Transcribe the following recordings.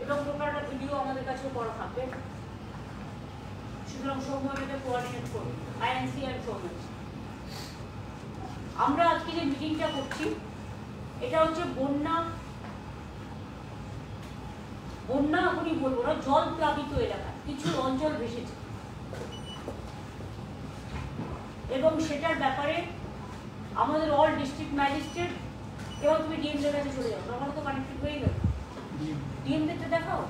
এবং টোটালটা ভিডিও আমাদের কাছেও করা থাকবে। সুতরাং সৌম্য এটা কোঅর্ডিনেট করবে, আইএনসি আর সৌম্য। আমরা আজকে যে মিটিংটা করছি এটা হচ্ছে বন্যা এখনই বলবো না, জল প্লাবিত এলাকা কিছু অঞ্চল ভেসেছে এবং সেটার ব্যাপারে আমাদের অল ডিস্ট্রিক্ট ম্যাজিস্ট্রেট, এবার তুমি ডিএমদের কাছে চলে যাও, তখন তো কানেক্টেড হয়ে গেল, ডিএমদেরটা দেখাও।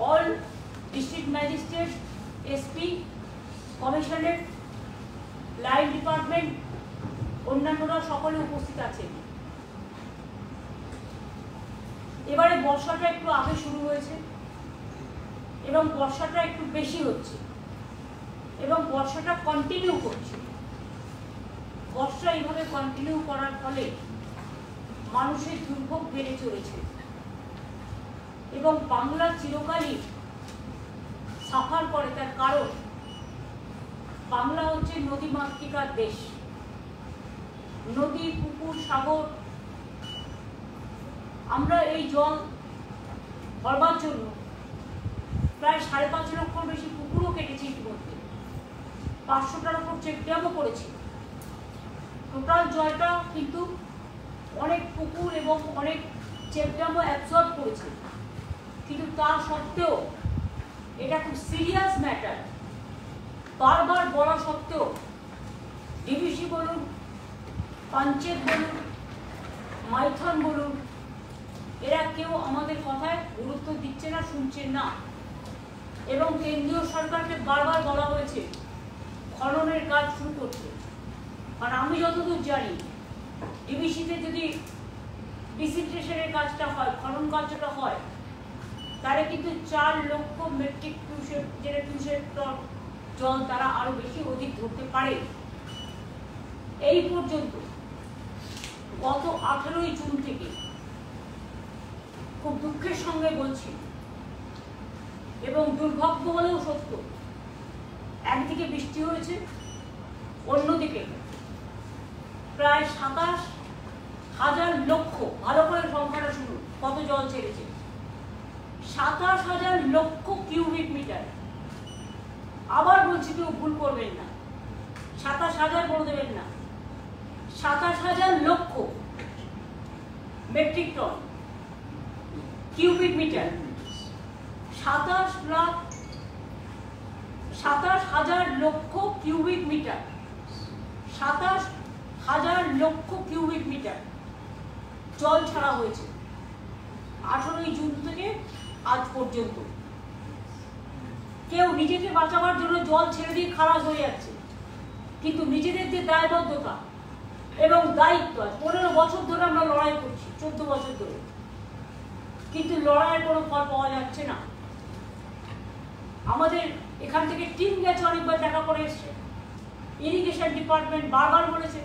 All district magistrate, SP, commissionerate, line department, অন্যান্যরা সকলে উপস্থিত আছেন। এবারে বর্ষাটা একটু আগে শুরু হয়েছে এবং বর্ষাটা একটু বেশি হচ্ছে এবং বর্ষাটা কন্টিনিউ করছে। বর্ষা এইভাবে কন্টিনিউ করার ফলে মানুষের দুর্ভোগ বেড়ে চলেছে এবং বাংলা চিরকালই সাফার করে। তার কারণ বাংলা হচ্ছে নদীমাতৃকার দেশ। নদী, পুকুর, সাগর, আমরা এই জল ভরবার জন্য প্রায় 5.5 লক্ষর বেশি পুকুরও কেটেছি ইতিমধ্যে, 500টার উপর চেকড্যামও করেছি। টোটাল জলটা কিন্তু অনেক পুকুর এবং অনেক চেকড্যামও অ্যাবজর্ব করেছে, কিন্তু তা সত্ত্বেও এটা খুব সিরিয়াস ম্যাটার। বারবার বলা সত্ত্বেও ডিভিসি বলুন, পঞ্চায়েত বলুন, মাইথন বলুন, এরা কেউ আমাদের কথায় গুরুত্ব দিচ্ছে না, শুনছেন না। এবং কেন্দ্রীয় সরকারকে বারবার বলা হয়েছে খননের কাজ শুরু করতে। আর আমি যতদূর জানি ডিভিসিতে যদি ডিসিন্টেশনের কাজটা হয়, খনন কাজটা হয়, তাহলে কিন্তু 4 লক্ষ মেট্রিক কিউসেক টন জল তারা আরো বেশি অধিক ধরতে পারে। এই পর্যন্ত গত 18ই জুন থেকে খুব দুঃখের সঙ্গে বলছি এবং দুর্ভাগ্য হলেও সত্য, একদিকে বৃষ্টি হয়েছে, অন্যদিকে প্রায় 27,000 লক্ষ, ভালো করে সংখ্যাটা শুনুন কত জল ছেড়েছে, 27,000 লক্ষ কিউবিক মিটার। আবার বলছি, কেউ ভুল করবেন না, 27,000 বলে দেবেন না, 27,000 লক্ষ মেট্রিক টন কিউবিক মিটার। 27,000 লক্ষ কিউবিক মিটার, 27,000 লক্ষ কিউবিক মিটার জল ছাড়া হয়েছে 18ই জুন থেকে আজ পর্যন্ত। কেউ নিজেকে বাঁচাবার জন্য জল ছেড়ে দিয়ে খালাস হয়ে যাচ্ছে, কিন্তু নিজেদের যে দায়বদ্ধতা এবং দায়িত্ব, 15 বছর ধরে আমরা লড়াই করছি, 14 বছর ধরে, কিন্তু লড়াইয়ের কোনো ফল পাওয়া যাচ্ছে না। আমাদের এখান থেকে টিম গেছে, অনেকবার দেখা করে এসছে, ইরিগেশন ডিপার্টমেন্ট বারবার বলেছে,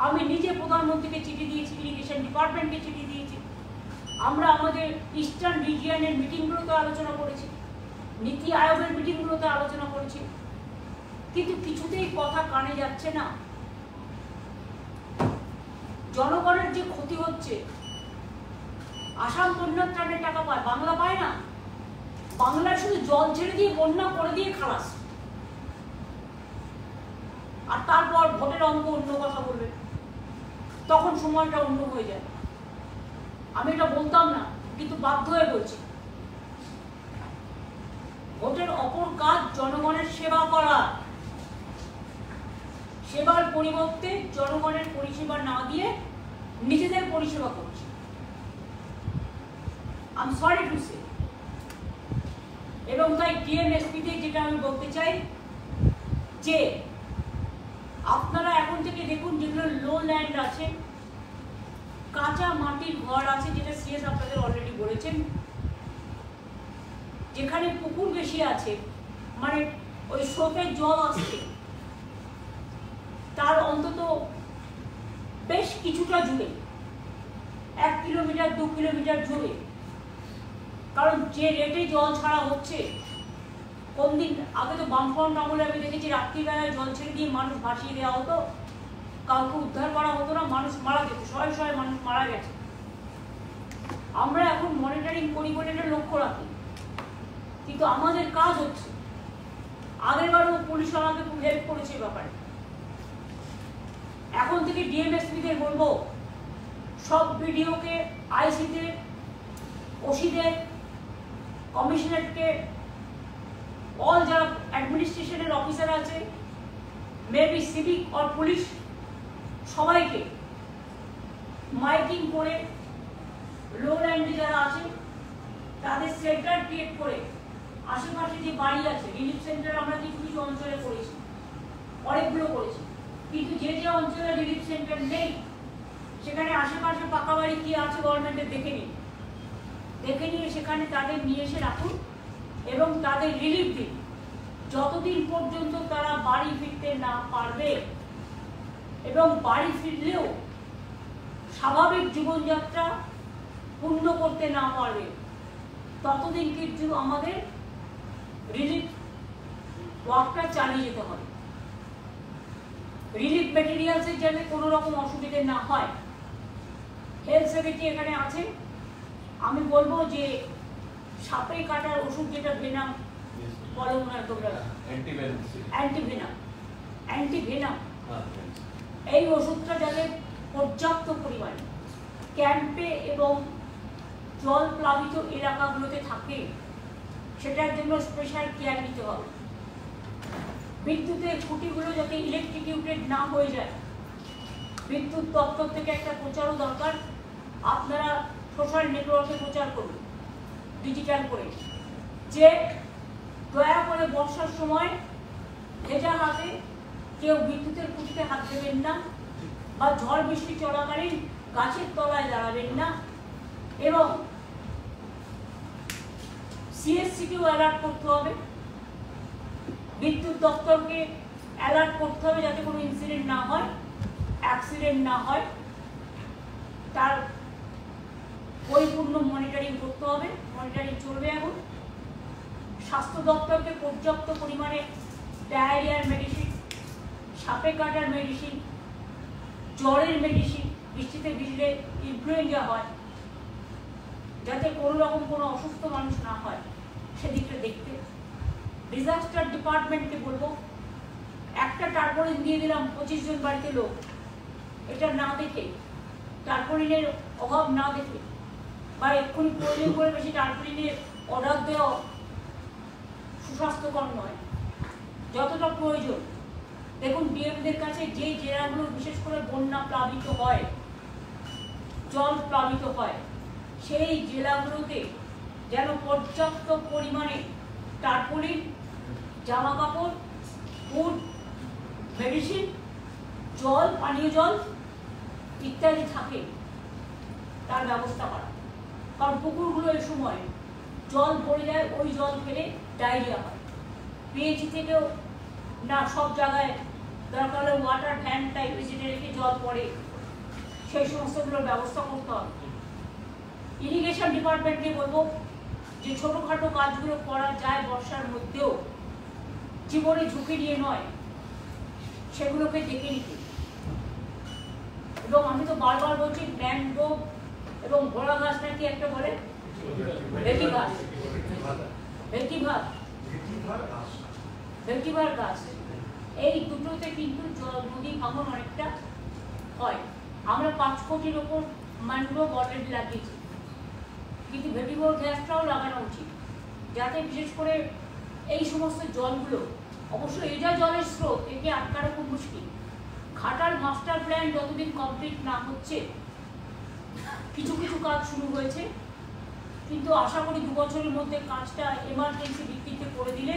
আমি নিজে প্রধানমন্ত্রীকে চিঠি দিয়েছি, ইরিগেশন ডিপার্টমেন্টকে চিঠি দিয়েছি, আমরা আমাদের ইস্টার্ন রিজিয়নের মিটিংগুলোতে আলোচনা করেছি, নীতি আয়োগের মিটিংগুলোতে আলোচনা করেছি, কিন্তু কিছুতেই কথা কানে যাচ্ছে না। জনগণের যে ক্ষতি হচ্ছে, আসাম বন্যার ত্রাণের টাকা পায়, বাংলা পায় না। বাংলায় শুধু জল ছেড়ে দিয়ে বন্যা করে দিয়ে খালাস, আর তারপর ভোটের অঙ্ক অন্য কথা বলবে, তখন সময়টা অন্য হয়ে যায়। আমি এটা বলতাম না, কিন্তু বাধ্য হয়ে বলছি, ভোটের অপর কাজ জনগণের সেবা করা। সেবার পরিবর্তে জনগণের পরিষেবা না দিয়ে নিজেদের পরিষেবা করছে। আমি সরি টু সে। এবং তাই ডিএমএসপিতে যেটা আমি বলতে চাই যে আপনারা এখন থেকে দেখুন, যেগুলো লো ল্যান্ড আছে, কাঁচা মাটির ঘর আছে, যেটা সিএস আপনাদের অলরেডি বলেছেন, যেখানে পুকুর বেশি আছে, মানে ওই স্রোতের জল আসছে, তার অন্তত বেশ কিছুটা জুড়ে, 1 কিলোমিটার 2 কিলোমিটার জুড়ে, কারণ যে রেটে জল ছাড়া হচ্ছে, কোন দিন আগে তো বামফ্রন্ট আমলে আমি দেখেছি রাত্রিবেলায় জল ছেড়ে দিয়ে মানুষ ভাসিয়ে দেওয়া হতো, কাউকে উদ্ধার করা হতো না, মানুষ মারা যেত, শয়ে শয়ে মানুষ মারা গেছে। আমরা এখন মনিটরিং করি বলে এটা লক্ষ্য রাখি, কিন্তু আমাদের কাজ হচ্ছে। আগেরবারও পুলিশ আমাকে খুব হেল্প করেছে ব্যাপারে। এখন থেকে ডিএমএসপিদের বলবো, সব ভিডিওকে আইসিতে, ওসিদের, কমিশনারকে, অল যারা অ্যাডমিনিস্ট্রেশনের অফিসার আছে, মেবি সিভিক আর পুলিশ, সবাইকে মাইকিং করে লোল্যান্ডে যারা আছে তাদের সেন্টার ক্রিয়েট করে আশেপাশে যে বাড়ি আছে, রিলিফ সেন্টার আমরা কিছু কিছু অঞ্চলে করেছি, অনেকগুলো করেছি, কিন্তু যে যে অঞ্চলে রিলিফ সেন্টার নেই সেখানে আশেপাশে পাকা বাড়ি কি আছে গভর্নমেন্টের দেখে নিয়ে সেখানে তাদের নিয়ে এসে রাখুন এবং তাদের রিলিফ দিন, যতদিন পর্যন্ত তারা বাড়ি ফিরতে না পারবে এবং বাড়ি ফিরলেও স্বাভাবিক জীবনযাত্রা পূর্ণ করতে না পারবে, ততদিন কিন্তু আমাদের রিলিফ ওয়ার্কটা চালিয়ে যেতে হবে। রিলিফ মেটেরিয়ালসের যাতে কোনো রকম অসুবিধে না হয়। হেলথ সেক্রেটারি এখানে আছে, আমি বলবো যে সাপে কাটার ওষুধ যেটা ভেনাম বলে মনে হয় তোমরা, অ্যান্টিভেনাম, এই ওষুধটা যাতে পর্যাপ্ত পরিমাণে ক্যাম্পে এবং জল প্লাবিত এলাকাগুলোতে থাকে, সেটার জন্য স্পেশাল কেয়ার নিতে হবে। বিদ্যুতের খুঁটিগুলো যাতে ইলেকট্রিকিউটেড না হয়ে যায়, বিদ্যুৎ দপ্তর থেকে একটা প্রচারও দরকার। আপনারা সোশ্যাল নেটওয়ার্কে প্রচার করুন ডিজিটাল করে, যে দয়া করে বর্ষার সময় ভেজা হাতে কেউ বিদ্যুতের খুঁটিতে হাত দেবেন না, বা ঝড় বৃষ্টি চলাকালীন গাছের তলায় দাঁড়াবেন না, এবং সিএসসিকেও অ্যালার্ট করতে হবে, বিদ্যুৎ দপ্তরকে অ্যালার্ট করতে হবে যাতে কোনো ইনসিডেন্ট না হয়, অ্যাক্সিডেন্ট না হয়, তার পরিপূর্ণ মনিটরিং করতে হবে। মনিটরিং চলবে এখন। স্বাস্থ্য দপ্তরকে পর্যাপ্ত পরিমাণে ডায়রিয়ার মেডিসিন, সাপে কাটার মেডিসিন, জ্বরের মেডিসিন, বৃষ্টিতে ভিজলে ইনফ্লুয়েঞ্জা হয়, যাতে কোনো রকম কোনো অসুস্থ মানুষ না হয় সেদিকটা দেখতে। ডিজাস্টার ডিপার্টমেন্টকে বলবো, একটা টার্পোলিন দিয়ে দিলাম 25 জন বাড়িতে লোক, এটা না দেখে, টার্পোলিনের অভাব না দেখে, বা এক্ষুনি প্রয়োজন করে বেশি টার্পোলিনের অর্ডার দেওয়া সুস্বাস্থ্যকর নয়। যতটা প্রয়োজন, দেখুন ডিএমদের কাছে যে জেলাগুলো বিশেষ করে বন্যা প্লাবিত হয়, জল প্লাবিত হয়, সেই জেলাগুলোতে যেন পর্যাপ্ত পরিমাণে টার্পোলিন, জামা কাপড়, ফুড, মেডিসিন, জল, পানীয় জল ইত্যাদি থাকে, তার ব্যবস্থা করা। কারণ পুকুরগুলো এই সময় জল ভরে যায়, ওই জল ফেলে ডায়রিয়া হয়। পিএইচি থেকেও না সব জায়গায় দরকার হলে ওয়াটার ভ্যান টাইপ এসে রেখে জল পড়ে, সেই সমস্তগুলোর ব্যবস্থা করতে হবে। ইরিগেশন ডিপার্টমেন্টকে বলবো যে ছোটোখাটো কাজগুলো করা যায় বর্ষার মধ্যেও, জীবনে ঝুঁকি নিয়ে নয়, সেগুলোকে দেখে নিতে। এবং আমি তো বারবার বলছি, ম্যানগ্রোভ এবং ঘোড়া গাছ নাকি একটা বলে ভেটিভার গাছ, এই দুটোতে কিন্তু নদী ভাঙন অনেকটা হয়। আমরা 5 কোটির ওপর ম্যানগ্রোভ অলরেডি লাগিয়েছি, কিন্তু ভেটিভার গাছটাও লাগানো উচিত, যাতে বিশেষ করে এই সমস্ত জলগুলো, অবশ্য এই যা জলের স্রোত, একে আটকানো খুব মুশকিল। ঘাটাল মাস্টার প্ল্যান যতদিন কমপ্লিট না হচ্ছে, কিছু কিছু কাজ শুরু হয়েছে, কিন্তু আশা করি 2 বছরের মধ্যে কাজটা এমার্জেন্সি ভিত্তিতে করে দিলে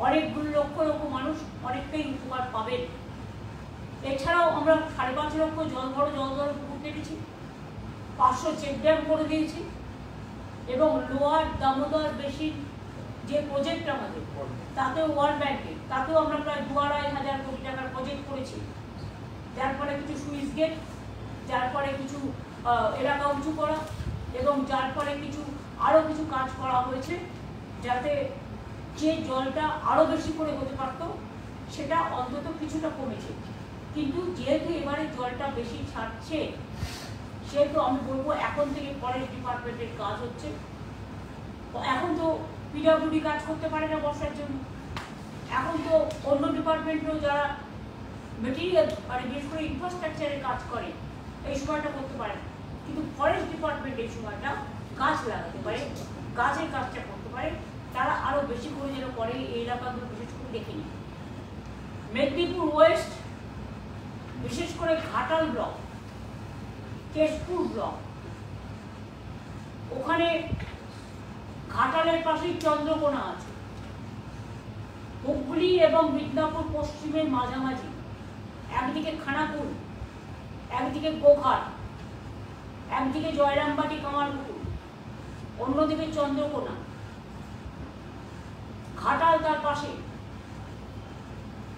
অনেকগুলো লক্ষ লক্ষ মানুষ অনেকটাই উপকার পাবেন। এছাড়াও আমরা 5.5 লক্ষ জল ধরো পুকুর কেটেছি, 500 চেক ড্যাম করে দিয়েছি, এবং লোয়ার দামোদর বেসিন যে প্রজেক্ট আমাদের, তাতেও ওয়ার্ল্ড ব্যাংকে, তাতেও আমরা প্রায় 2-2.5 কোটি টাকার প্রজেক্ট করেছি, যার ফলে কিছু সুইচ গেট, যার ফলে কিছু এলাকা উঁচু করা, এবং যার ফলে কিছু আরও কিছু কাজ করা হয়েছে, যাতে যে জলটা আরও বেশি করে হতে পারত সেটা অন্তত কিছুটা কমেছে। কিন্তু যেহেতু এবারে জলটা বেশি ছাড়ছে, সেহেতু আমি বলবো এখন থেকে ফরেস্ট ডিপার্টমেন্টের কাজ হচ্ছে। এখন তো পিডব্লিউডি কাজ করতে পারে না বর্ষার জন্য, এখন তো অন্য ডিপার্টমেন্টেও যারা মেটেরিয়াল মানে বিশেষ করে ইনফ্রাস্ট্রাকচারের কাজ করে এই সময়টা করতে পারে না, কিন্তু ফরেস্ট ডিপার্টমেন্ট এই সময়টা গাছ লাগাতে পারে, গাছের কাজটা করতে পারে, তারা আরো বেশি করে যেন করে এই এলাকাগুলো বিশেষ করে দেখে নিই। মেদিনীপুর ওয়েস্ট বিশেষ করে ঘাটাল ব্লক, কেশপুর ব্লক, ওখানে ঘাটালের পাশেই চন্দ্রকোনা আছে, হুগলি এবং মিদনাপুর পশ্চিমের মাঝামাঝি, একদিকে খানাকুল, একদিকে গোঘাট, একদিকে জয়রামবাটি কামারপুকুর, অন্যদিকে চন্দ্রকোনা, ঘাটাল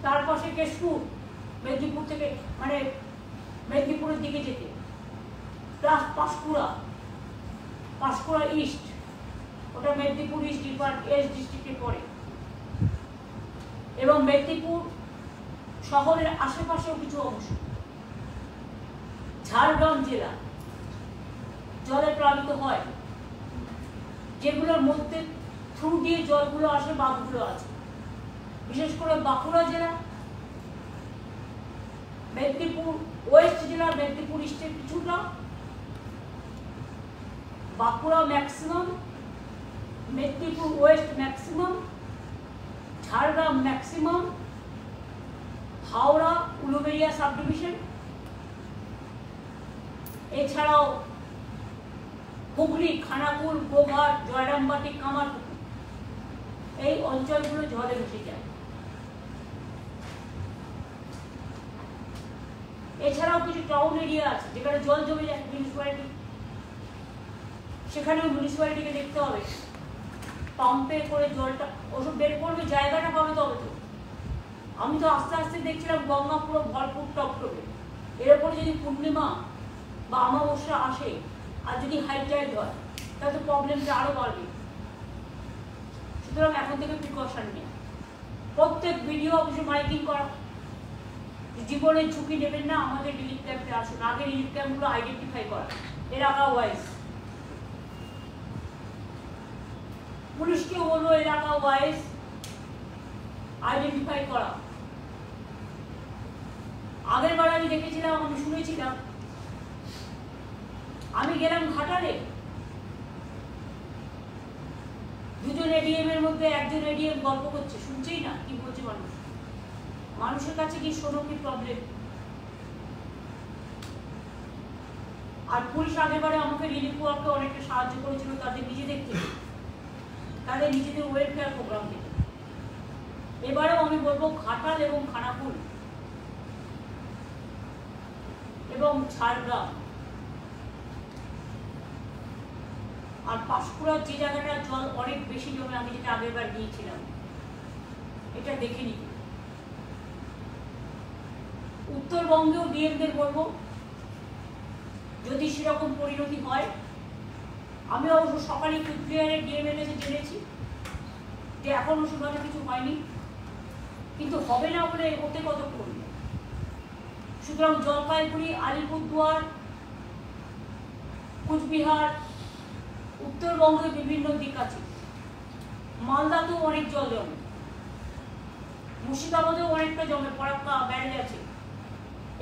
তার পাশে কেশপুর, মেদিনীপুর থেকে মানে মেদিনীপুরের দিকে যেতে, প্লাস পাঁশকুড়া ইস্ট, ওটা মেদিনীপুর ইস্ট ডিস্ট্রিক্টে পড়ে, এবং মেদিনীপুর শহরের আশেপাশেও কিছু অংশ। ঝাড়গ্রাম জেলা জলে প্লাবিত হয়, যেগুলোর মধ্যে থ্রু দিয়ে জলগুলো আসে, বাঁধগুলো আছে, বিশেষ করে বাঁকুড়া জেলা, মেদিনীপুর ওয়েস্ট জেলা, মেদিনীপুর ইস্টের কিছুটা, Bankura maximum, Medinipur West maximum, Jhargram maximum, Howrah Uluberia sub division, এছাড়াও হুগলি, খানাকুল, গোঘাট, জয়রামবাটি, কামারপুকুর, এই অঞ্চলগুলো জলে ভেসে যায়। এছাড়াও কিছু টাউন এরিয়া আছে যেখানে জল জমে যায়, মিউনিসিপ্যালিটি, সেখানেও মিউনিসিপ্যালিটিকে দেখতে হবে পাম্পে করে জলটা ওসব বের করবে, জায়গাটা পাবে তবে তো। আমি তো আস্তে আস্তে দেখছিলাম গঙ্গা পুরো ভরপুর টপটপে, এর উপরে যদি পূর্ণিমা বা অমাবস্যা আসে আর যদি হাই টাইড হয় তাহলে তো প্রবলেমটা আরো বাড়বে। সুতরাং এখন থেকে প্রিকশন নেই, প্রত্যেক ভিডিও অফিসে মাইকিং করা, জীবনের ঝুঁকি নেবেন না, আমাদের রিলিফ ক্যাম্পে আসুন, আগে রিলিফ ক্যাম্পগুলো আইডেন্টিফাই করা এলাকা ওয়াইজ, পুলিশকেও বলবো এলাকা ওয়াইজ আইডেন্টিফাই করা। আগের বার আমি দেখেছিলাম, আমি শুনেছিলাম, আমি গেলাম ঘাটালে, দুজন এডিএম এর মধ্যে একজন এডিএম গল্প করছে, শুনছেই না কি বলছে মানুষের কাছে কি শোনো কি প্রবলেম। আর পুলিশ আগেরবারে আমাকে রিলিফ ওয়ার্কে অনেকটা সাহায্য করেছিল তাদের নিজেদের থেকে, তাদের নিজেদের ওয়েলফেয়ার প্রোগ্রাম থেকে। এবারেও আমি বলবো ঘাটাল এবং খানাকুল এবং ঝাড়গ্রাম আর পাঁশকুড়ার যে জায়গাটা জল অনেক বেশি জমে, আমি যেটা আগেরবার গিয়েছিলাম, এটা দেখে নিই। উত্তরবঙ্গেও ডিএমদের বলবো যদি সেরকম পরিণতি হয়, আমি অবশ্য সকালে কুচবিহারের ডিএমের কাছে জেনেছি যে এখনো সেভাবে কিছু হয়নি, কিন্তু হবে না বলে ওতে কত করবে। সুতরাং জলপাইগুড়ি, আলিপুরদুয়ার, কুচবিহার, উত্তরবঙ্গের বিভিন্ন দিক আছে, মালদাতেও অনেক জল জমে, মুর্শিদাবাদেও অনেকটা জমে, ফরাক্কা ব্যারেজ আছে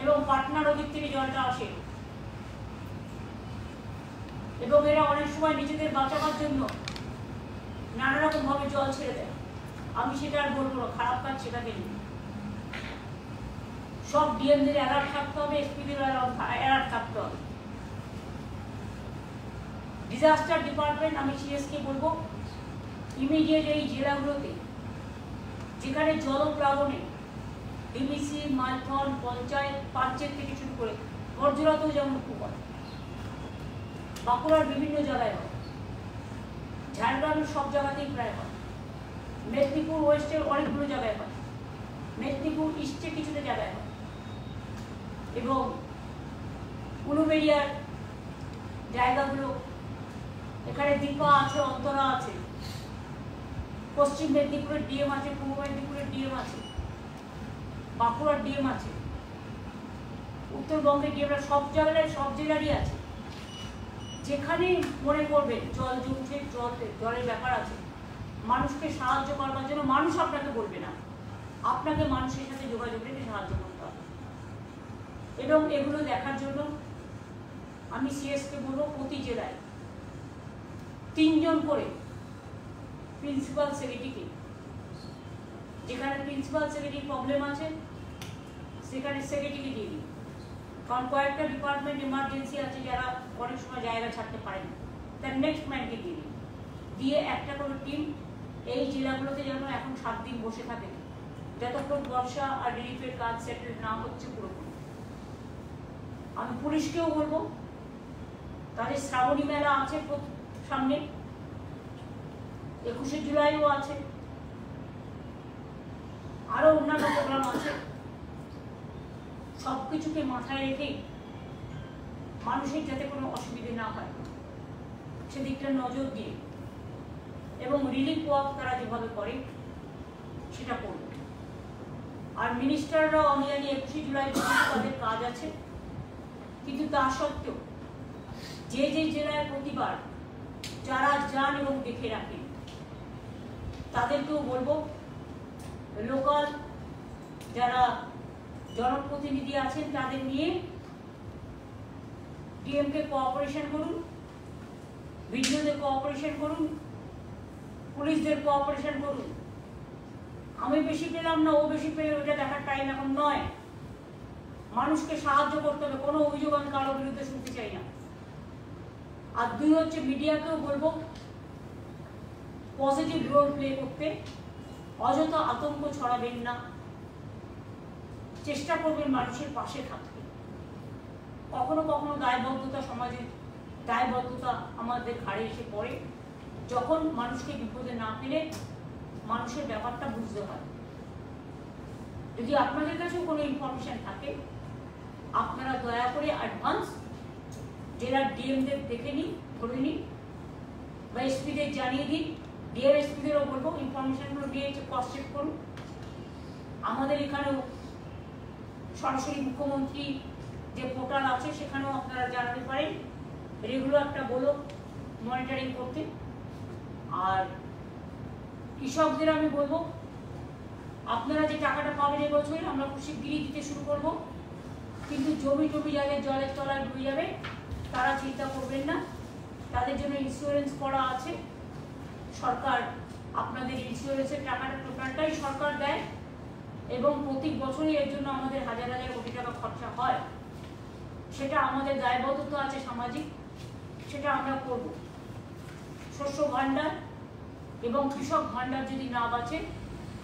এবং পাটনার ওদিক থেকে জলটা আসে, এবং এরা অনেক সময় নিজেদের বাঁচাবার জন্য নানা রকম ভাবে জল ছেড়ে দেয়। আমি সেটা আর বলবো না, খারাপ কাজ সেটাকে নিয়ে সব ডিএমদের অ্যালার্ট থাকতে হবে, এসপিদের অ্যালার্ট থাকতে হবে। ডিজাস্টার ডিপার্টমেন্ট আমি সিএসকে বলবো ইমিডিয়েট এই জেলাগুলোতে যেখানে জলপ্লাবনে ডিবিসি, মাইথন, পঞ্চায়েত, পাঞ্চেত থেকে শুরু করে বর্জরাতেও যেমন খুব হয়, বাঁকুড়ার বিভিন্ন জায়গায় হয়, ঝাড়গ্রামের সব জায়গাতেই প্রায় হয়, মেদিনীপুর ওয়েস্টের অনেকগুলো জায়গায় হয়, মেদিনীপুর ইস্টে কিছুটা জায়গায় হয়, এবং উলুবেড়িয়ার জায়গাগুলো, এখানে দীপা আছে, অন্তরা আছে, পশ্চিম মেদিনীপুরের ডিএম আছে, পূর্ব মেদিনীপুরের ডিএম আছে, বাঁকুড়ার ডিএম আছে, উত্তরবঙ্গের ডিএমরা সব জায়গায় সব জেলারই আছে। যেখানে মনে করবেন জল জমছে, জলের ব্যাপার আছে, মানুষকে সাহায্য করবার জন্য মানুষ আপনাকে বলবে না, আপনাকে মানুষের সাথে যোগাযোগ রেখে সাহায্য করতে হবে। এবং এগুলো দেখার জন্য আমি সিএসকে বলবো প্রতি জেলায় 3 জন করে প্রিন্সিপাল সেক্রেটারিকে, যেখানে প্রিন্সিপাল সেক্রেটারি প্রবলেম আছে সেখানে সেক্রেটারিকে দিয়ে দিই। কারণ কয়েকটা ডিপার্টমেন্ট এমার্জেন্সি আছে যারা অনেক সময় জায়গা ছাড়তে পারে না, তার নেক্সট ম্যানকে দিয়ে দিই, দিয়ে একটা করে টিম এই জেলাগুলোতে যেন এখন 7 দিন বসে থাকে যতক্ষণ বর্ষা আর রিলিফের কাজ সেটেল না হচ্ছে পুরোপুরি। আমি পুলিশকেও বলবো, তাদের শ্রাবণী মেলা আছে সামনে, 21শে জুলাইও আছে, আরো অন্যান্য প্রোগ্রাম আছে, সবকিছুকে মাথায় রেখে মানুষের যাতে কোনো অসুবিধে না হয় সেদিকটা নজর দিয়ে এবং রিলিফ ওয়ার্ক তারা যেভাবে করে সেটা করবে। আর মিনিস্টাররাও আমি জানি 21শে জুলাই তাদের কাজ আছে, কিন্তু তা সত্ত্বেও যে যে জেলায় প্রতিবার যারা যান এবং দেখে রাখেন তাদেরকেও বলবো, লোকাল যারা জনপ্রতিনিধি আছেন তাদের নিয়ে ডিএমকে কোঅপারেশন করুন, ভিডিওদের কোঅপারেশন করুন, পুলিশদের কোঅপারেশন করুন। আমি বেশি পেলাম না ও বেশি পেলে ওইটা দেখার টাইম এখন নয়। মানুষকে সাহায্য করতে হবে, কোনো অভিযোগ আমি কারোর বিরুদ্ধে শুনতে চাই না। আর 2 হচ্ছে মিডিয়াকেও বলবো পজিটিভ রোল প্লে করতে, অযথা আতঙ্ক ছড়াবেন না, চেষ্টা করবেন মানুষের পাশে থাকতে। কখনো কখনো দায়বদ্ধতা, সমাজের দায়বদ্ধতা আমাদের ঘাড়ে এসে পড়ে, যখন মানুষকে বিপদে না ফেলে মানুষের ব্যাপারটা বুঝতে হয়। যদি আপনাদের কাছেও কোনো ইনফরমেশন থাকে আপনারা দয়া করে অ্যাডভান্স জেলার ডিএমদের দেখে নিন, ধরে নিন, বা এসপিদের জানিয়ে দিন। ডিআরএসপিদেরও বলবো ইনফরমেশনগুলো নিয়ে ক্রস চেক করুন। আমাদের এখানেও সরাসরি মুখ্যমন্ত্রী যে পোর্টাল আছে সেখানেও আপনারা জানাতে পারেন, রেগুলার একটা বলো মনিটরিং করতে। আর কৃষকদের আমি বলবো আপনারা যে টাকাটা পাবেন এবছর আমরা খুব শিগগিরই দিতে শুরু করব, কিন্তু জমি যাদের জলের তলায় ডুবে যাবে তারা চিন্তা করবেন না, তাদের জন্য ইন্স্যুরেন্স করা আছে। সরকার আপনাদের ইন্স্যুরেন্সের টাকাটা টোটালটাই সরকার দেয় এবং প্রতি বছরই এর জন্য আমাদের হাজার হাজার কোটি টাকা খরচা হয়। সেটা আমাদের দায়বদ্ধতা আছে সামাজিক, সেটা আমরা করব। শস্য ভাণ্ডার এবং কৃষক ভাণ্ডার যদি না বাঁচে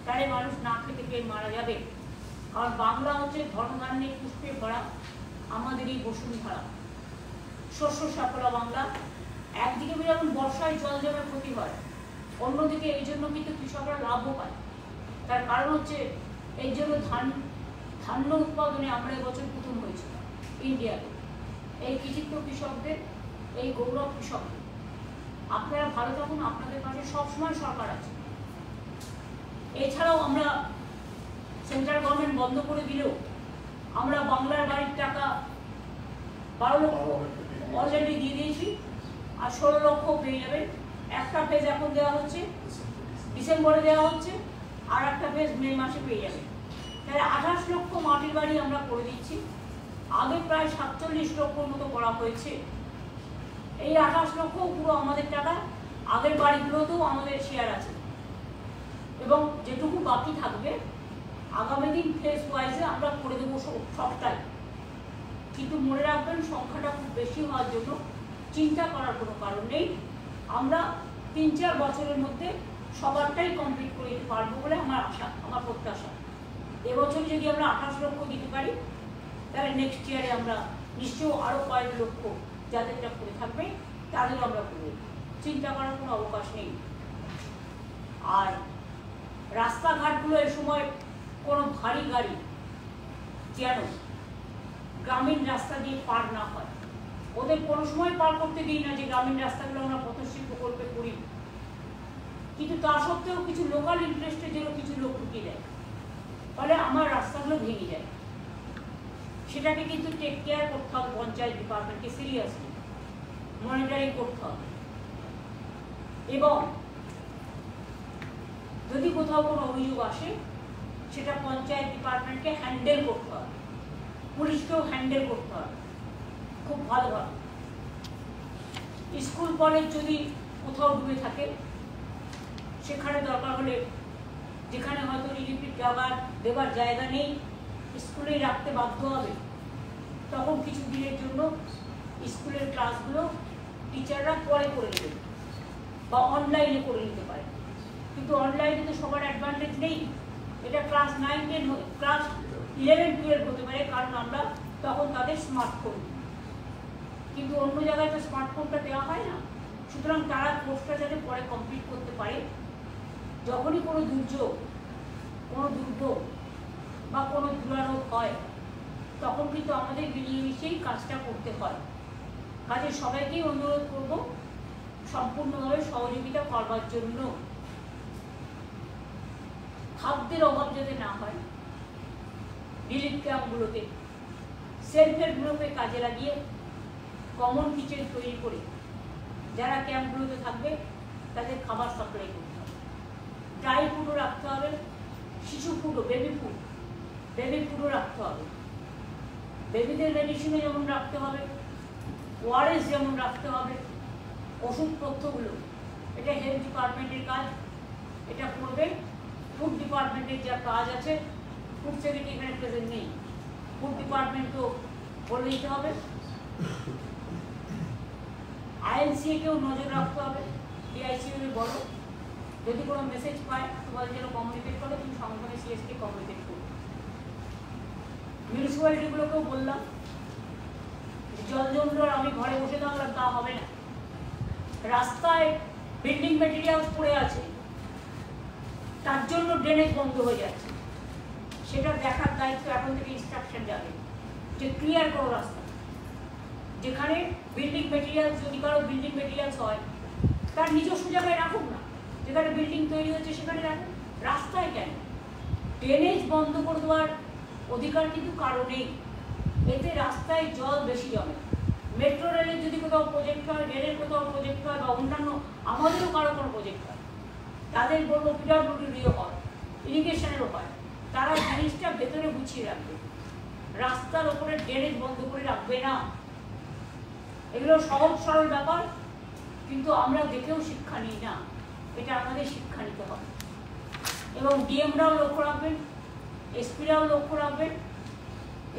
তাহলে মানুষ না খেতে পেয়ে মারা যাবে। কারণ বাংলা হচ্ছে ধনধান্যে পুষ্পে ভরা আমাদের এই বসুন্ধরা, শস্য সাফলা বাংলা। একদিকে যেমন বর্ষায় জল জমে ক্ষতি হয়, অন্যদিকে এই জন্য কিন্তু কৃষকরা লাভও পায়। তার কারণ হচ্ছে এই জন্য ধান্য উৎপাদনে আমরা এবছর প্রথম হয়েছি ইন্ডিয়াতে। এই কৃতিত্ব কৃষকদের, এই গৌরব কৃষকদের। আপনারা ভালো থাকুন, আপনাদের পাশে সবসময় সরকার আছে। এছাড়াও আমরা সেন্ট্রাল গভর্নমেন্ট বন্ধ করে দিলেও আমরা বাংলার বাড়ির টাকা 12 লক্ষ অলরেডি দিয়ে দিয়েছি, আর 16 লক্ষ পেয়ে যাবেন। একটা ফেজ এখন দেওয়া হচ্ছে, ডিসেম্বরে দেওয়া হচ্ছে, আর একটা ফেজ মে মাসে পেয়ে যাবেন। তাহলে 28 লক্ষ মাটির বাড়ি আমরা করে দিচ্ছি। আগে প্রায় 47 লক্ষর মতো করা হয়েছে। এই 28 লক্ষ পুরো আমাদের টাকা, আগের বাড়িগুলোতেও আমাদের শেয়ার আছে এবং যেটুকু বাকি থাকবে আগামী দিন ফেজ ওয়াইজে আমরা করে দেবো সবটাই। কিন্তু মনে রাখবেন সংখ্যাটা খুব বেশি হওয়ার জন্য চিন্তা করার কোনো কারণ নেই। আমরা 3-4 বছরের মধ্যে সবারটাই কমপ্লিট করে দিতে পারবো বলে আমার আশা, আমার প্রত্যাশা। এবছর যদি আমরা 28 লক্ষ দিতে পারি তাহলে নেক্সট ইয়ারে আমরা নিশ্চয়ই আরও কয়েক লক্ষ যাদেরটা করে থাকবে তাদের আমরা করবো, চিন্তা করার কোনো অবকাশ নেই। আর রাস্তাঘাটগুলো এ সময় কোনো ভারী গাড়ি যেন গ্রামীণ রাস্তা দিয়ে পার না হয়, ওদের কোনো সময় পার করতে দিই না যে গ্রামীণ রাস্তাগুলো আমরা পথশ্রী প্রকল্পে করি। কিন্তু তা সত্ত্বেও কিছু লোকাল ইন্টারেস্টের জন্য কিছু লোক ঢুকিয়ে দেয়, ফলে আমার রাস্তাগুলো ভেঙে যায়। সেটাকে কিন্তু টেক কেয়ার করতে হবে পঞ্চায়েত ডিপার্টমেন্টকে সিরিয়াসলি। মনিটরিং করতে হবে এবং যদি কোথাও কোনো অভিযোগ আসে সেটা পঞ্চায়েত ডিপার্টমেন্টকে হ্যান্ডেল করতে হবে, পুলিশকেও হ্যান্ডেল করতে হবে খুব ভালোভাবে। স্কুল কলেজ যদি কোথাও ডুবে থাকে সেখানে দরকার হলে যেখানে হয়তো রিলিফের দেওয়ার জায়গা নেই স্কুলেই রাখতে বাধ্য হবে, তখন কিছু দিনের জন্য স্কুলের ক্লাসগুলো টিচাররা পরে করে নেবে বা অনলাইনে করে নিতে পারে। কিন্তু অনলাইনে তো সবার অ্যাডভান্টেজ নেই, এটা ক্লাস 9, 10 ক্লাস 11, 12 হতে পারে, কারণ আমরা তখন তাদের স্মার্টফোন, কিন্তু অন্য জায়গায় তো স্মার্টফোনটা দেওয়া হয় না। সুতরাং তারা কোর্সটা যাতে পরে কমপ্লিট করতে পারে, যখনই কোনো দুর্যোগ, কোনো দুর্ভোগ বা কোনো দুরারোপ হয় তখন কিন্তু আমাদের মিলেমিশেই কাজটা করতে হয়। কাজে সবাইকেই অনুরোধ করব সম্পূর্ণভাবে সহযোগিতা করবার জন্য। খাদ্যের অভাব যাতে না হয়, রিলিফ ক্যাম্পগুলোতে সেলফ হেল্প গ্রুপে কাজে লাগিয়ে কমন কিচেন তৈরি করে যারা ক্যাম্পগুলোতে থাকবে তাদের খাবার সাপ্লাই করতে হবে। ড্রাই ফুডও রাখতে হবে, শিশু ফুডও, বেবি ফুডও রাখতে হবে। বেবিদের মেডিসিনও যেমন রাখতে হবে, ওআরএস যেমন রাখতে হবে, ওষুধপত্রগুলো, এটা হেলথ ডিপার্টমেন্টের কাজ, এটা করবে। ফুড ডিপার্টমেন্টের যা কাজ আছে, ফুড সেক্রেটারি এখানে প্রেজেন্ট নেই, ফুড ডিপার্টমেন্টও বলে দিতে হবে। আইএনসিএকেও নজর রাখতে হবে, ডিআইসিএর বড়, যদি কোনো মেসেজ পায় তোমাদের যেন কমিউনিকেট করে, তুমি সঙ্গে সঙ্গে সিএসকে কমিউনিকেট করবে। মিউনিসিপ্যালিটিগুলোকেও বললাম জল জমলো আর আমি ঘরে বসে থাকলাম তা হবে না, রাস্তায় বিল্ডিং মেটেরিয়ালস পড়ে আছে, তার জন্য ড্রেনেজ বন্ধ হয়ে যাচ্ছে, সেটা দেখার দায়িত্ব এখন থেকে ইনস্ট্রাকশন যাবে যে ক্লিয়ার করো রাস্তা। যেখানে বিল্ডিং মেটেরিয়ালস, যদি কারো বিল্ডিং মেটেরিয়ালস হয় তার নিজস্ব জায়গায় রাখুক না, যেখানে বিল্ডিং তৈরি হচ্ছে সেখানে রাখুন, রাস্তায় কেন? ড্রেনেজ বন্ধ করে দেওয়ার অধিকার কিন্তু কারো নেই, এতে রাস্তায় জল বেশি জমে। মেট্রো রেলের যদি কোথাও প্রজেক্ট হয়, রেলের কোথাও প্রজেক্ট হয় বা অন্যান্য আমাদেরও কারো কোনো প্রজেক্ট হয়, তাদের বলবো পিডব্লিউডিরও হয়, ইরিগেশনেরও হয়, তারা জিনিসটা ভেতরে গুছিয়ে রাখবে, রাস্তার ওপরে ড্রেনেজ বন্ধ করে রাখবে না। এগুলো সহজ সরল ব্যাপার, কিন্তু আমরা দেখেও শিক্ষা নিই না, এটা আমাদের শিক্ষা নিতে হবে। এবং ডিএমরাও লক্ষ্য রাখবেন, এসপিরাও লক্ষ্য রাখবেন,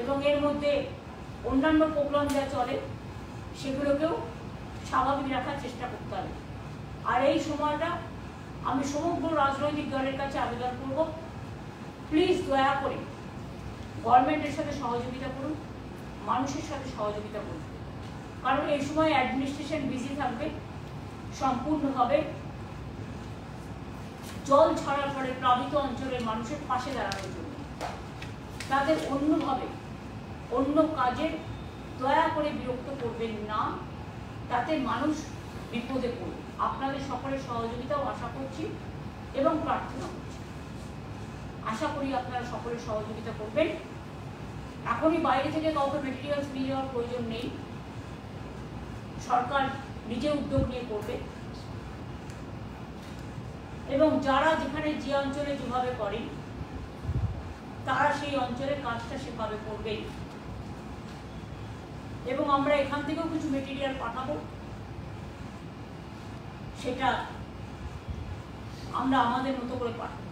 এবং এর মধ্যে অন্যান্য প্রোগ্রাম যা চলে সেগুলোকেও স্বাভাবিক রাখার চেষ্টা করতে হবে। আর এই সময়টা আমি সমগ্র রাজনৈতিক দলের কাছে আবেদন করব, প্লিজ দয়া করে গভর্নমেন্টের সাথে সহযোগিতা করুন, মানুষের সাথে সহযোগিতা করুন, কারণ এই সময় অ্যাডমিনিস্ট্রেশন বিজি থাকবে সম্পূর্ণভাবে জল ছাড়ার পরে প্লাবিত অঞ্চলের মানুষের পাশে দাঁড়ানোর জন্য। তাদের অন্যভাবে অন্য কাজে দয়া করে বিরক্ত করবেন না, তাতে মানুষ বিপদে পড়বে। আপনাদের সকলের সহযোগিতাও আশা করছি এবং প্রার্থনা করছি। আশা করি আপনারা সকলের সহযোগিতা করবেন। এখনই বাইরে থেকে কাউকে মেটেরিয়ালস নিয়ে যাওয়ার প্রয়োজন নেই, সরকার নিজে উদ্যোগ নিয়ে করবে, এবং যারা যেখানে যে অঞ্চলে যেভাবে করেন তারা সেই অঞ্চলের কাজটা সেভাবে করবেন। এবং আমরা এখান থেকেও কিছু মেটেরিয়াল পাঠাবো, সেটা আমরা আমাদের মতো করে পাঠাবো,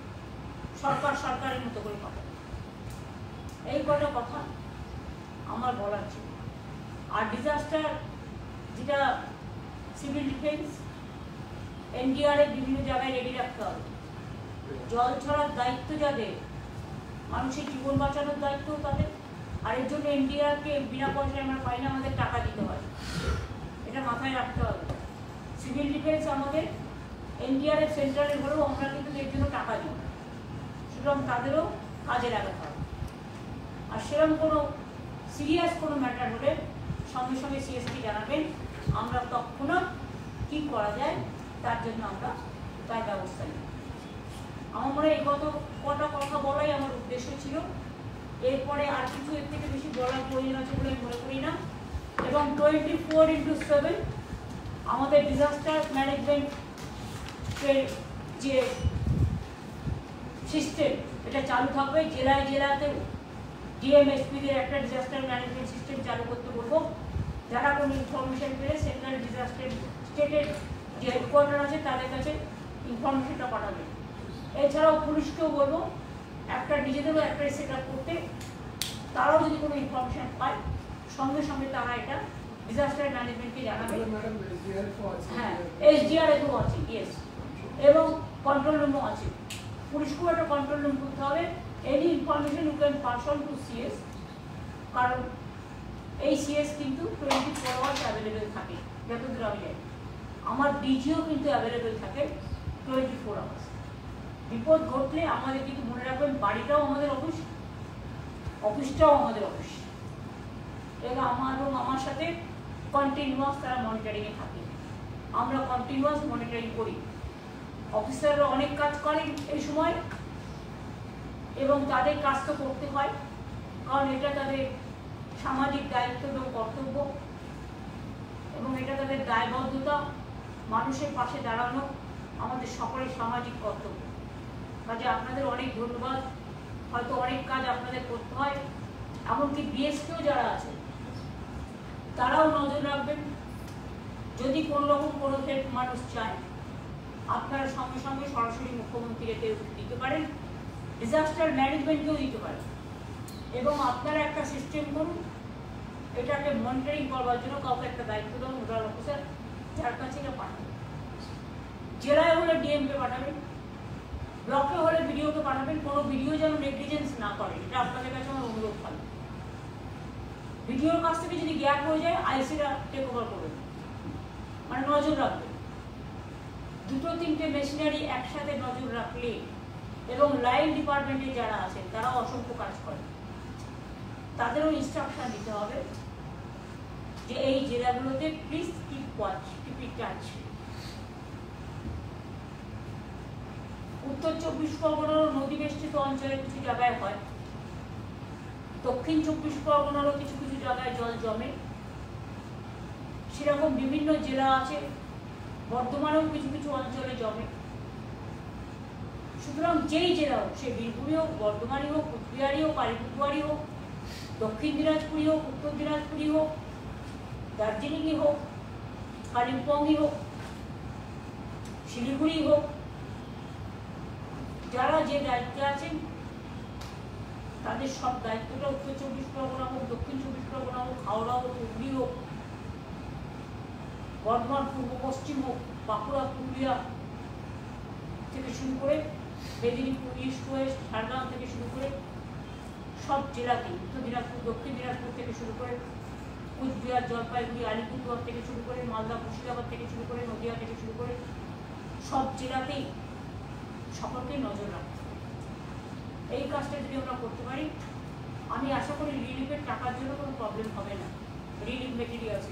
সরকার সরকারের মতো করে পাঠাবো। এই কটা কথা আমার বলার ছিল। আর ডিজাস্টার যেটা সিভিল ডিফেন্স, এনডিআরএফ বিভিন্ন জায়গায় রেডি রাখতে হবে। জল ছড়ার দায়িত্ব যাদের, মানুষের জীবন বাঁচানোর দায়িত্ব তাদের, আর এর জন্য এনডিআরকে বিনা পয়সায় আমরা পাই না, আমাদের টাকা দিতে হয়, এটা মাথায় রাখতে হবে। সিভিল ডিফেন্স আমাদের এনডিআরএফ সেন্ট্রালের হলেও আমরা কিন্তু এর জন্য টাকা দিই, সুতরাং তাদেরও কাজে লাগাতে হবে। আর সেরকম কোনো সিরিয়াস কোনো ম্যাটার হলে সঙ্গে সঙ্গে সিএসকে জানাবেন, আমরা তৎক্ষণাৎ কী করা যায় তার জন্য আমরা তার ব্যবস্থা নিই। আমার মনে হয় এই কটা কথা বলাই আমার উদ্দেশ্য ছিল, এরপরে আর কিছু এর থেকে বেশি বলার প্রয়োজন আছে বলে মনে করি না। এবং 24x7 আমাদের ডিজাস্টার ম্যানেজমেন্টের যে সিস্টেম এটা চালু থাকবে। জেলায় জেলাতে ডিএমএসপিদের একটা ডিজাস্টার ম্যানেজমেন্ট সিস্টেম চালু করতে বলবো। যারা কোনো ইনফরমেশন পেলে সেন্ট্রাল ডিজাস্টার স্টেটের যে হেডকোয়ার্টার আছে তাদের কাছে ইনফরমেশনটা পাঠাবে। এছাড়াও পুলিশকেও বলবো একটা নিজেদেরও একটা সেট আপ করতে, তারাও যদি কোনো ইনফরমেশন পায় সঙ্গে সঙ্গে তারা এটা ডিজাস্টার ম্যানেজমেন্টকে জানাবে। হ্যাঁ, SDRF আছে, ইয়েস, এবং কন্ট্রোল রুমও আছে। পুলিশকেও একটা কন্ট্রোল রুম করতে হবে। Any information you can pass on to CS, কারণ এই CS কিন্তু 24 আওয়ার্স অ্যাভেলেবেল থাকে যতদূর আমি জানি। আমার ডিজিও কিন্তু অ্যাভেলেবেল থাকে 24 আওয়ার্স। বিপদ ঘটলে আমাদের কিন্তু মনে রাখবেন বাড়িটাও আমাদের অফিস, অফিসটাও আমাদের অফিস, এবং আমার সাথে কন্টিনিউয়াস তারা মনিটরিংয়ে থাকে। আমরা কন্টিনিউয়াস মনিটরিং করি। অফিসাররা অনেক কাজ করেন এই সময়, এবং তাদের কাজ তো করতে হয়, কারণ এটা তাদের সামাজিক দায়িত্ব এবং কর্তব্য, এবং এটা তাদের দায়বদ্ধতা। মানুষের পাশে দাঁড়ানো আমাদের সকলের সামাজিক কর্তব্য। কাজে আপনাদের অনেক ধন্যবাদ। হয়তো অনেক কাজ আপনাদের করতে হয়, এমনকি BSKও যারা আছে তারাও নজর রাখবেন। যদি কোনো রকম কোনো হেল্প মানুষ চায়, আপনারা সঙ্গে সঙ্গে সরাসরি মুখ্যমন্ত্রীকে দিতে পারেন, ডিজাস্টার ম্যানেজমেন্টকেও দিতে পারেন, এবং আপনারা একটা সিস্টেম করুন এটাকে মনিটরিং করবার জন্য। কাউকে একটা দায়িত্ব দেন, নোডাল অফিসার, যার কাছে এটা পাঠাবেন। জেলায় হলে ডিএমকে পাঠাবেন, ব্লকে হলে ভিডিওকে পাঠাবেন। কোনো ভিডিও যেন নেগলিজেন্স না করে, এটা আপনাদের কাছে আমার অনুরোধ থাকবে। ভিডিওর কাছ থেকে যদি গ্যাপ হয়ে যায় আইসিরা টেক ওভার করবেন, মানে নজর রাখবেন। দুটো তিনটে মেশিনারি একসাথে নজর রাখলে, এবং লাইন ডিপার্টমেন্টে যারা আছেন তারাও অসংখ্য কাজ করেন, তাদেরও ইনস্ট্রাকশন দিতে হবে যে এই জেলাগুলোতে please keep watch, keep in touch. উত্তর 24 পরগনারও নদী বেষ্টিত অঞ্চলে কিছু জায়গায় হয়, দক্ষিণ 24 পরগনারও কিছু কিছু জায়গায় জল জমে, সেরকম বিভিন্ন জেলা আছে, বর্ধমানেও কিছু কিছু অঞ্চলে জমে। সুতরাং যেই জেলা হোক, সে বীরভূমই হোক, বর্ধমানই হোক, কুচবিহারই হোক, আলিপুরদুয়ারই হোক, দক্ষিণ দিনাজপুরই হোক, উত্তর দিনাজপুরই হোক, দার্জিলিংই হোক, কালিম্পংই হোক, শিলিগুড়ি হোক, যারা যে দায়িত্বে আছেন তাদের সব দায়িত্বটা উত্তর 24 পরগনা হোক, দক্ষিণ 24 পরগনা হোক, হাওড়া হোক, হুগলি হোক, বর্ধমান পূর্ব পশ্চিম হোক, বাঁকুড়া পুরুলিয়া থেকে শুরু করে মেদিনীপুর ইস্ট ওয়েস্ট, ঝাড়গ্রাম থেকে শুরু করে সব জেলাতে, উত্তর দিনাজপুর, দক্ষিণ দিনাজপুর থেকে শুরু করে কুচবিহার, জলপাইগুড়ি, আলিপুরদুয়ার থেকে শুরু করে মালদা, মুর্শিদাবাদ থেকে শুরু করে নদিয়া থেকে শুরু করে সব জেলাতেই সকলকে নজর রাখতে হবে। এই কাজটা যদি আমরা করতে পারি, আমি আশা করি রিলিফের টাকার জন্য কোনো প্রবলেম হবে না। রিলিফ মেটেরিয়ালস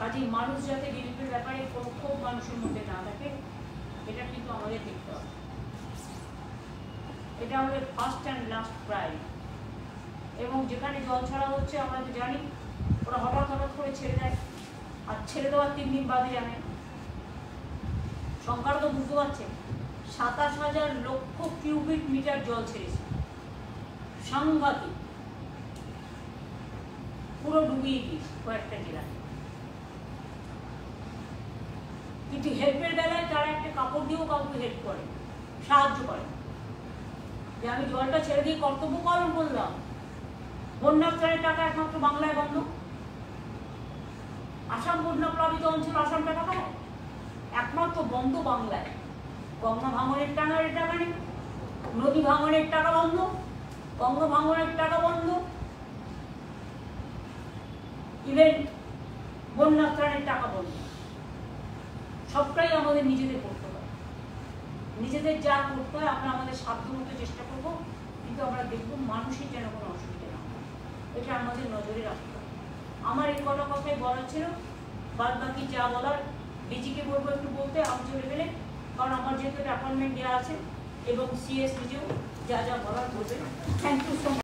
কাজেই মানুষ যাতে রিলিফের ব্যাপারে কোনো ক্ষোভ মানুষের মধ্যে না থাকে, এটা কিন্তু আমাদের দেখতে হবে। এটা আমাদের ফার্স্ট অ্যান্ড লাস্ট প্রায়োরিটি। এবং যেখানে জল ছাড়া হচ্ছে আমরা তো জানি, ওরা হঠাৎ হঠাৎ করে ছেড়ে দেয়, আর ছেড়ে দেওয়ার 3 দিন বাদে জানে। সংখ্যাটা তো বুঝতে পারছেন, 27,000 লক্ষ কিউবিক মিটার জল ছেড়েছে, সাংঘাতিক, পুরো ডুবিয়ে দিয়েছে কয়েকটা জেলায়। কিন্তু হেল্পের বেলায় তারা একটা কাপড় দিয়েও কাউকে হেল্প করে, সাহায্য করে, যে আমি জলটা ছেড়ে দিয়ে কর্তব্য পালন করলাম। বন্যাত্রাণের টাকা একমাত্র বাংলায় বন্ধ। আসাম বন্যা প্লাবিত অঞ্চল, আসাম টাকা পায়, একমাত্র বন্ধ বাংলায়। গঙ্গা ভাঙনের টাকা নেই, নদী ভাঙনের টাকা বন্ধ, গঙ্গা ভাঙনের টাকা বন্ধ, ইভেন বন্যাত্রাণের টাকা বন্ধ। সবটাই আমাদের নিজেদের করতে হয়। নিজেদের যা করতে হয় আমরা আমাদের সাধ্য মতো চেষ্টা করবো, কিন্তু আমরা দেখবো মানুষের যেন কোনো অসুবিধা না হয়, এটা আমাদের নজরে রাখতে হবে। আমার এই কটা কথাই বলার ছিল, বাদ বাকি যা বলার ডিজিকে বলবো একটু বলতে, আমি চলে গেলে, কারণ আমার যেহেতু অ্যাপয়েন্টমেন্ট দেওয়া আছে, এবং CS নিজেও যা যা বলার বলবেন। Thank you so much.